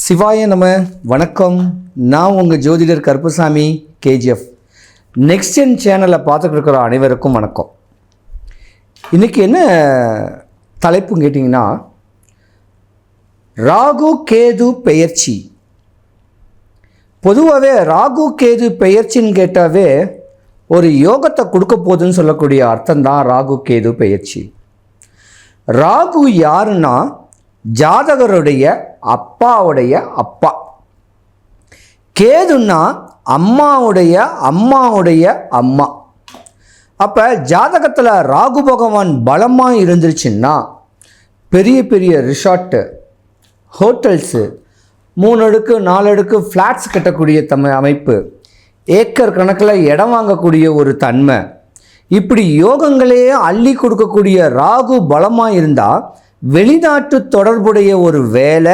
சிவாய நம. வணக்கம். நான் உங்கள் ஜோதிடர் கருப்புசாமி கேஜிஎஃப். நெக்ஸ்ட் ஜென் சேனலை பார்த்துட்டு இருக்கிற அனைவருக்கும் வணக்கம். இன்றைக்கி என்ன தலைப்புன்னு கேட்டிங்கன்னா, ராகு கேது பெயர்ச்சி. பொதுவாகவே ராகு கேது பெயர்ச்சின்னு கேட்டாவே ஒரு யோகத்தை கொடுக்க போகுதுன்னு சொல்லக்கூடிய அர்த்தம்தான் ராகு கேது பெயர்ச்சி. ராகு யாருன்னா ஜாதகருடைய அப்பாவுடைய அப்பா. கேதுன்னா அம்மாவுடைய அம்மா. அப்போ ஜாதகத்தில் ராகு பகவான் பலமாக இருந்துருச்சுன்னா பெரிய பெரிய ரிசார்ட்டு, ஹோட்டல்ஸு, 3 அடுக்கு 4 அடுக்கு ஃப்ளாட்ஸ் கட்டக்கூடிய அமைப்பு, ஏக்கர் கணக்கில் இடம் வாங்கக்கூடிய ஒரு தன்மை, இப்படி யோகங்களே அள்ளி கொடுக்கக்கூடிய ராகு பலமாக இருந்தால் வெளிநாட்டு தொடர்புடைய ஒரு வேலை,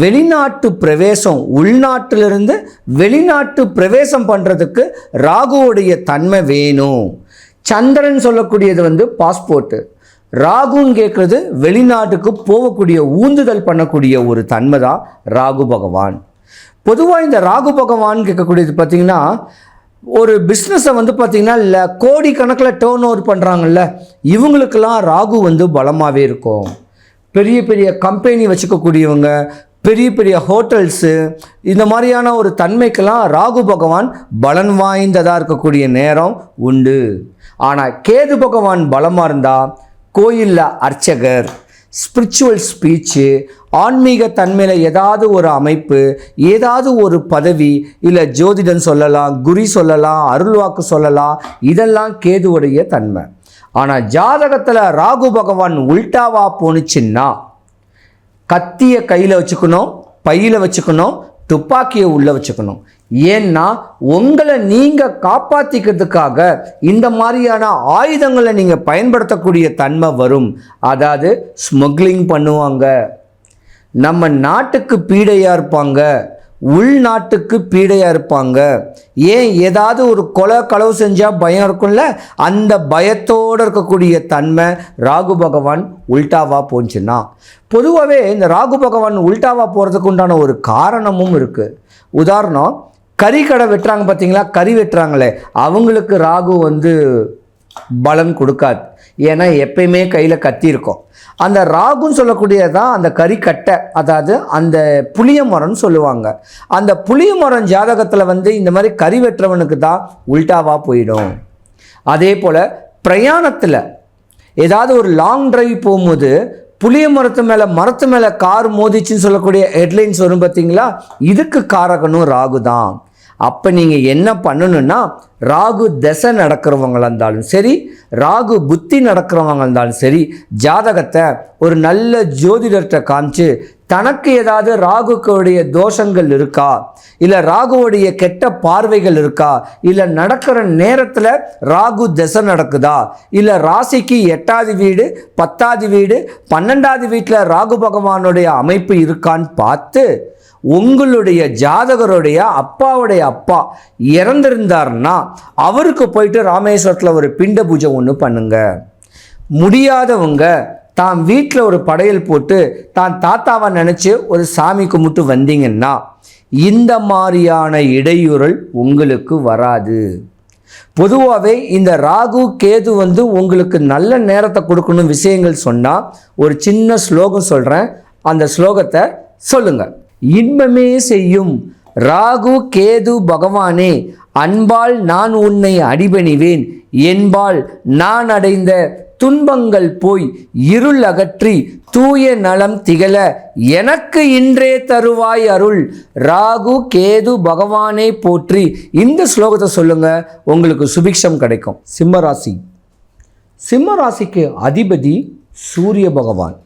வெளிநாட்டு பிரவேசம், உள்நாட்டிலிருந்து வெளிநாட்டு பிரவேசம் பண்ணுறதுக்கு ராகுவுடைய தன்மை வேணும். சந்திரன் சொல்லக்கூடியது பாஸ்போர்ட்டு, ராகுன்னு கேட்குறது வெளிநாட்டுக்கு போகக்கூடிய ஊந்துதல் பண்ணக்கூடிய ஒரு தன்மை தான் ராகு பகவான். பொதுவாக இந்த ராகு பகவான் கேட்கக்கூடியது பார்த்திங்கன்னா, ஒரு பிஸ்னஸை பார்த்திங்கன்னா இல்லை கோடி கணக்கில் டேர்ன் ஓவர் பண்ணுறாங்கல்ல, இவங்களுக்கெல்லாம் ராகு பலமாகவே இருக்கும். பெரிய பெரிய கம்பெனி வச்சுக்கக்கூடியவங்க, பெரிய பெரிய ஹோட்டல்ஸு, இந்த மாதிரியான ஒரு தன்மைக்கெல்லாம் ராகு பகவான் பலன் வாய்ந்ததாக இருக்கக்கூடிய நேரம் உண்டு. ஆனால் கேது பகவான் பலமாக இருந்தால் கோயிலில் அர்ச்சகர், ஸ்பிரிச்சுவல் ஸ்பீச்சு, ஆன்மீக தன்மையில் ஏதாவது ஒரு அமைப்பு, ஏதாவது ஒரு பதவி, இல்லை ஜோதிடன் சொல்லலாம், குறி சொல்லலாம், அருள்வாக்கு சொல்லலாம், இதெல்லாம் கேதுவுடைய தன்மை. ஆனால் ஜாதகத்தில் ராகு பகவான் உல்டாவா போணுச்சுன்னா கத்தியை கையில் வச்சுக்கணும், பையில் வச்சுக்கணும், துப்பாக்கியை உள்ளே வச்சுக்கணும். ஏன்னா உங்களை நீங்கள் காப்பாற்றிக்கிறதுக்காக இந்த மாதிரியான ஆயுதங்களை நீங்கள் பயன்படுத்தக்கூடிய தன்மை வரும். அதாவது ஸ்மக்லிங் பண்ணுவாங்க, நம்ம நாட்டுக்கு பீடையாக இருப்பாங்க, உள்நாட்டுக்கு பீடையாக இருப்பாங்க. ஏன் ஏதாவது ஒரு கொலை களவு செஞ்சால் பயம் இருக்கும்ல, அந்த பயத்தோடு இருக்கக்கூடிய தன்மை ராகு பகவான் உல்டாவாக போச்சுன்னா. பொதுவாகவே இந்த ராகு பகவான் உல்டாவாக போகிறதுக்கு உண்டான ஒரு காரணமும் இருக்குது. உதாரணம், கறி கடை வெட்டுறாங்க பார்த்தீங்களா, கறி வெட்டுறாங்களே, அவங்களுக்கு ராகு பலன் கொடுக்காது. ஏன்னா எப்பயுமே கையில் கத்தி இருக்கும். அந்த ராகுன்னு சொல்லக்கூடியதான் அந்த கறி கட்டை, அதாவது அந்த புளிய மரம்னு சொல்லுவாங்க. அந்த புளிய மரம் ஜாதகத்தில் இந்த மாதிரி கறி வெட்டுறவனுக்கு தான் உல்டாவாக போயிடும். அதே போல் பிரயாணத்தில் ஏதாவது ஒரு லாங் டிரைவ் போகும்போது புளிய மரத்து மேலே கார் மோதிச்சுன்னு சொல்லக்கூடிய ஹெட்லைன்ஸ் வரும் பார்த்தீங்களா, இதுக்கு காரகனும் ராகு தான். அப்போ நீங்கள் என்ன பண்ணணுன்னா, ராகு தசை நடக்கிறவங்களாக இருந்தாலும் சரி, ராகு புத்தி நடக்கிறவங்க இருந்தாலும் சரி, ஜாதகத்தை ஒரு நல்ல ஜோதிடர்கிட்ட காமிச்சு தனக்கு ஏதாவது ராகுக்குடைய தோஷங்கள் இருக்கா, இல்லை ராகுவுடைய கெட்ட பார்வைகள் இருக்கா, இல்லை நடக்கிற நேரத்தில் ராகு தசை நடக்குதா, இல்லை ராசிக்கு 8வது வீடு 10வது வீடு 12வது வீட்டில் ராகு பகவானுடைய அமைப்பு இருக்கான்னு பார்த்து உங்களுடைய ஜாதகருடைய அப்பாவுடைய அப்பா இறந்திருந்தார்னா அவருக்கு போயிட்டு ராமேஸ்வரத்தில் ஒரு பிண்ட பூஜை ஒன்று பண்ணுங்க. முடியாதவங்க தான் வீட்டில் ஒரு படையல் போட்டு தான் தாத்தாவை நினச்சி ஒரு சாமி கும்பிட்டு வந்தீங்கன்னா இந்த மாதிரியான இடையூறல் உங்களுக்கு வராது. பொதுவாகவே இந்த ராகு கேது உங்களுக்கு நல்ல நேரத்தை கொடுக்கணும் விஷயங்கள் சொன்னால் ஒரு சின்ன ஸ்லோகம் சொல்கிறேன், அந்த ஸ்லோகத்தை சொல்லுங்கள். இன்பமே செய்யும் ராகு கேது பகவானே, அன்பால் நான் உன்னை அடிபணிவேன், என்பால் நான் அடைந்த துன்பங்கள் போய் இருள் அகற்றி தூய நலம் திகழ எனக்கு இன்றே தருவாய் அருள், ராகு கேது பகவானே போற்றி. இந்த ஸ்லோகத்தை சொல்லுங்க, உங்களுக்கு சுபிக்ஷம் கிடைக்கும். சிம்மராசி. சிம்மராசிக்கு அதிபதி சூரிய பகவான்.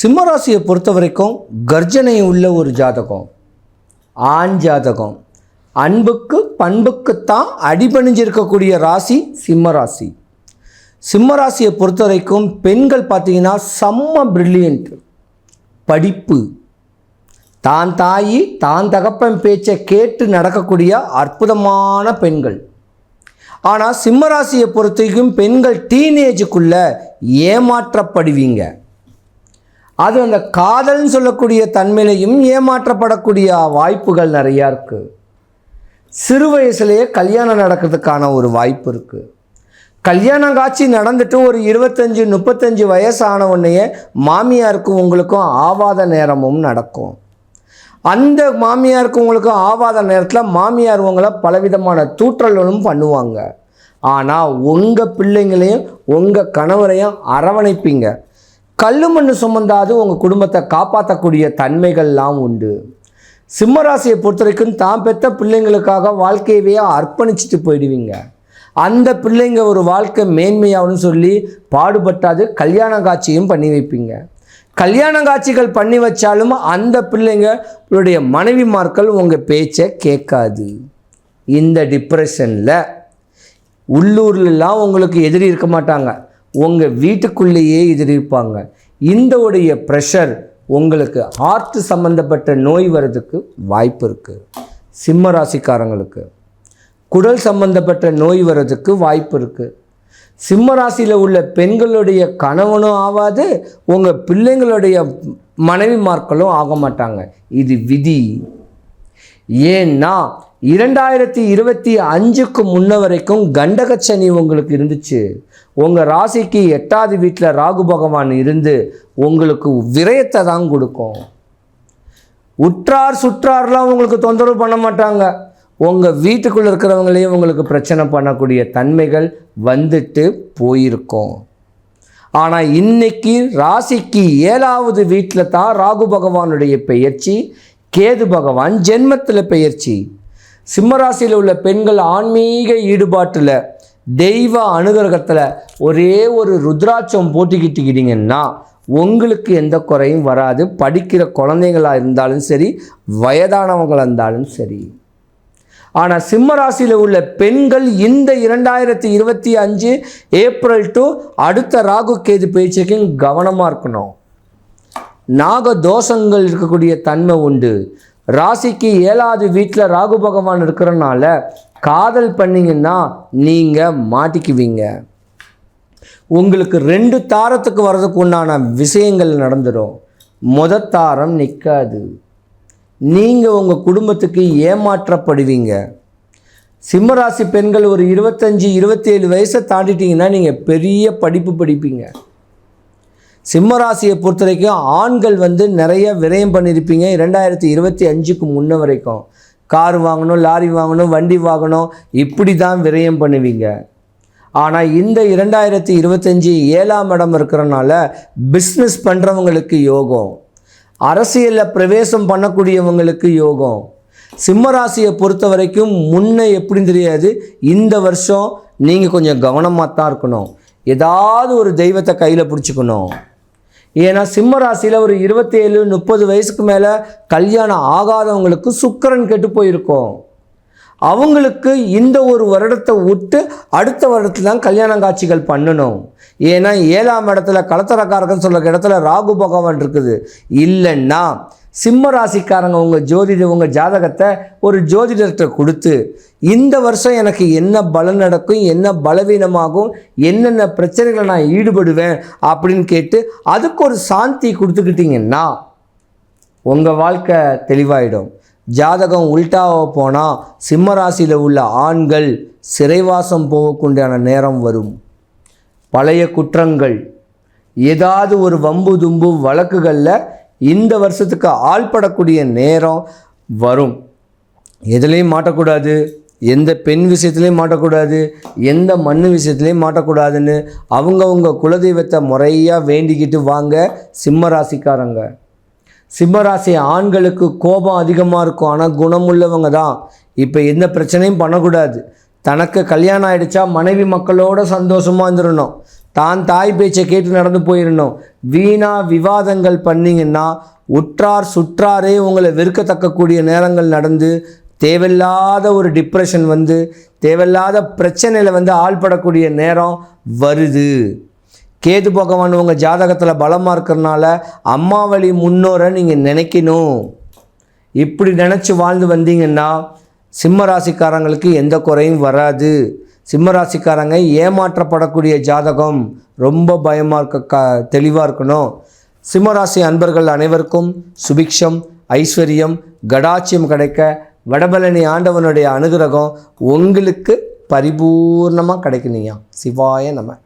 சிம்மராசியை பொறுத்த வரைக்கும் கர்ஜனை உள்ள ஒரு ஜாதகம், ஆண் ஜாதகம், அன்புக்கு பண்புக்குத்தான் அடிபணிஞ்சிருக்கக்கூடிய ராசி சிம்மராசி. சிம்மராசியை பொறுத்த வரைக்கும் பெண்கள் பார்த்தீங்கன்னா செம்ம பிரில்லியன்ட், படிப்பு, தான் தாயி தான் தகப்பன் பேச்சை கேட்டு நடக்கக்கூடிய அற்புதமான பெண்கள். ஆனால் சிம்மராசியை பொறுத்த வரைக்கும் பெண்கள் டீனேஜுக்குள்ளே ஏமாற்றப்படுவீங்க. அது அந்த காதல்னு சொல்லக்கூடிய தன்மையிலையும் ஏமாற்றப்படக்கூடிய வாய்ப்புகள் நிறையா இருக்குது. சிறு வயசுலேயே கல்யாணம் நடக்கிறதுக்கான ஒரு வாய்ப்பு இருக்குது. கல்யாணம் காட்சி நடந்துட்டு ஒரு 25-35 வயசான உடனேயே மாமியாருக்கும் உங்களுக்கும் ஆவாத நேரமும் நடக்கும். அந்த மாமியாருக்கும் உங்களுக்கும் ஆவாத நேரத்தில் மாமியார் உங்களை பலவிதமான தூற்றலும் பண்ணுவாங்க. ஆனால் உங்கள் பிள்ளைங்களையும் உங்கள் கணவரையும் அரவணைப்பீங்க. கல்லு மண்ணு சுமந்தாது உங்கள் குடும்பத்தை காப்பாற்றக்கூடிய தன்மைகள்லாம் உண்டு. சிம்மராசியை பொறுத்த வரைக்கும் தான் பெற்ற பிள்ளைங்களுக்காக வாழ்க்கையவே அர்ப்பணிச்சுட்டு போயிடுவீங்க. அந்த பிள்ளைங்க ஒரு வாழ்க்கை மேன்மையாகணும்னு சொல்லி பாடுபட்டாது கல்யாண காட்சியும் பண்ணி வைப்பீங்க. கல்யாண காட்சிகள் பண்ணி வச்சாலும் அந்த பிள்ளைங்களுடைய மனைவிமார்கள் உங்கள் பேச்சை கேட்காது. இந்த டிப்ரெஷனில் உள்ளூர்லாம் உங்களுக்கு எதிரி இருக்க மாட்டாங்க, உங்கள் வீட்டுக்குள்ளேயே எதிரி இருப்பாங்க. இந்த உடைய ப்ரெஷர் உங்களுக்கு ஹார்ட் சம்மந்தப்பட்ட நோய் வர்றதுக்கு வாய்ப்பு இருக்குது. சிம்ம ராசிக்காரங்களுக்கு குடல் சம்பந்தப்பட்ட நோய் வர்றதுக்கு வாய்ப்பு இருக்குது. சிம்ம ராசியில் உள்ள பெண்களுடைய கணவனும் ஆகாது, உங்கள் பிள்ளைங்களுடைய மனைவிமார்களும் ஆக மாட்டாங்க. இது விதி. ஏன்னா 2025க்கு முன்ன வரைக்கும் கண்டகச்சனி உங்களுக்கு இருந்துச்சு. உங்கள் ராசிக்கு 8வது வீட்டில் ராகு பகவான் இருந்து உங்களுக்கு விரயத்தை தான் கொடுக்கும். உற்றார் சுற்றார்லாம் உங்களுக்கு தொந்தரவு பண்ண மாட்டாங்க. உங்கள் வீட்டுக்குள்ளே இருக்கிறவங்களையும் உங்களுக்கு பிரச்சனை பண்ணக்கூடிய தன்மைகள் வந்துட்டு போயிருக்கும். ஆனால் இன்னைக்கு ராசிக்கு 7வது வீட்டில் தான் ராகு பகவானுடைய பெயர்ச்சி, கேது பகவான் ஜென்மத்தில் பெயர்ச்சி. சிம்மராசியில் உள்ள பெண்கள் ஆன்மீக ஈடுபாட்டில் தெய்வ அனுகிரகத்தில் ஒரே ஒரு ருத்ராட்சம் போட்டுக்கிட்டீங்கன்னா உங்களுக்கு எந்த குறையும் வராது. படிக்கிற குழந்தைங்களாக இருந்தாலும் சரி, வயதானவங்களாக இருந்தாலும் சரி. ஆனால் சிம்மராசியில் உள்ள பெண்கள் இந்த 2025 ஏப்ரல் டு அடுத்த ராகு கேது பயிற்சிக்கு கவனமாக இருக்கணும். நாக தோஷங்கள் இருக்கக்கூடிய தன்மை உண்டு. ராசிக்கு 7வது வீட்டில் ராகு பகவான் இருக்கிறனால காதல் பண்ணிங்கன்னா நீங்கள் மாட்டிக்குவீங்க. உங்களுக்கு 2 தாரத்துக்கு வர்றதுக்கு உண்டான விஷயங்கள் நடந்துடும். தாரம் நிற்காது. நீங்கள் உங்கள் குடும்பத்துக்கு ஏமாற்றப்படுவீங்க. சிம்மராசி பெண்கள் ஒரு 25-27 வயசை தாண்டிட்டிங்கன்னா நீங்கள் பெரிய படிப்பு படிப்பீங்க. சிம்மராசியை பொறுத்த வரைக்கும் ஆண்கள் நிறைய விரயம் பண்ணியிருப்பீங்க. 2025க்கு முன்ன வரைக்கும் கார் வாங்கணும், லாரி வாங்கணும், வண்டி வாங்கணும், இப்படி தான் விரயம் பண்ணுவீங்க. ஆனால் இந்த 2025 7ஆம் இடம் இருக்கிறனால பிஸ்னஸ் பண்ணுறவங்களுக்கு யோகம், அரசியலில் பிரவேசம் பண்ணக்கூடியவங்களுக்கு யோகம். சிம்மராசியை பொறுத்த வரைக்கும் முன்ன எப்படின்னு தெரியாது. இந்த வருஷம் நீங்கள் கொஞ்சம் கவனமாக தான் இருக்கணும். ஏதாவது ஒரு தெய்வத்தை கையில் பிடிச்சிக்கணும். ஏன்னா சிம்மராசியில் ஒரு 27-30 வயசுக்கு மேலே கல்யாணம் ஆகாதவங்களுக்கு சுக்கிரன் கெட்டு போயிருக்கும். அவங்களுக்கு இந்த ஒரு வருடத்தை விட்டு அடுத்த வருடத்தில் தான் கல்யாண காட்சிகள் பண்ணணும். ஏன்னா 7ஆம் இடத்துல கலத்தரக்காரகன்னு சொல்கிற இடத்துல ராகு பகவான் இருக்குது. இல்லைன்னா சிம்ம ராசிக்காரங்க உங்கள் ஜாதகத்தை ஒரு ஜோதிடர்கிட்ட கொடுத்து இந்த வருஷம் எனக்கு என்ன பலன் நடக்கும், என்ன பலவீனமாகும், என்னென்ன பிரச்சனைகளை நான் ஈடுபடுவேன் அப்படின்னு கேட்டு அதுக்கு ஒரு சாந்தி கொடுத்துக்கிட்டிங்கன்னா உங்கள் வாழ்க்கை தெளிவாயிடும். ஜாதகம் உல்டாவாக போனால் சிம்மராசியில் உள்ள ஆண்கள் சிறைவாசம் போகக்கூடிய நேரம் வரும். பழைய குற்றங்கள், ஏதாவது ஒரு வம்பு தும்பு வழக்குகளில் இந்த வருஷத்துக்கு ஆள்படக்கூடிய நேரம் வரும். எதுலேயும் மாட்டக்கூடாது, எந்த பெண் விஷயத்துலேயும் மாட்டக்கூடாது, எந்த மண் விஷயத்துலேயும் மாட்டக்கூடாதுன்னு அவங்கவுங்க குலதெய்வத்தை முறையாக வேண்டிக்கிட்டு வாங்க சிம்மராசிக்காரங்க. சிம்மராசி ஆண்களுக்கு கோபம் அதிகமாக இருக்கும், ஆனால் குணமுள்ளவங்க தான். இப்போ எந்த பிரச்சனையும் பண்ணக்கூடாது. தனக்கு கல்யாணம் ஆகிடுச்சா மனைவி மக்களோட சந்தோஷமாக இருந்துடணும், தான் தாய் பேச்சை கேட்டு நடந்து போயிடணும். வீணா விவாதங்கள் பண்ணிங்கன்னா உற்றார் சுற்றாரே உங்களை வெறுக்கத்தக்கக்கூடிய நேரங்கள் நடந்து தேவையில்லாத ஒரு டிப்ரெஷன் தேவையில்லாத பிரச்சனையில் ஆள்படக்கூடிய நேரம் வருது. கேது பகவான் உங்கள் ஜாதகத்தில் பலமாக இருக்கிறனால அம்மா வழி முன்னோரை நீங்கள் நினைக்கணும். இப்படி நினச்சி வாழ்ந்து வந்தீங்கன்னா சிம்மராசிக்காரங்களுக்கு எந்த குறையும் வராது. சிம்மராசிக்காரங்க ஏமாற்றப்படக்கூடிய ஜாதகம் ரொம்ப பயமாக தெளிவாக இருக்கணும். சிம்மராசி அன்பர்கள் அனைவருக்கும் சுபிக்ஷம், ஐஸ்வர்யம், கடாட்சியம் கிடைக்க வடபழனி ஆண்டவனுடைய அனுகிரகம் உங்களுக்கு பரிபூர்ணமாக கிடைக்கணுயா. சிவாய நம.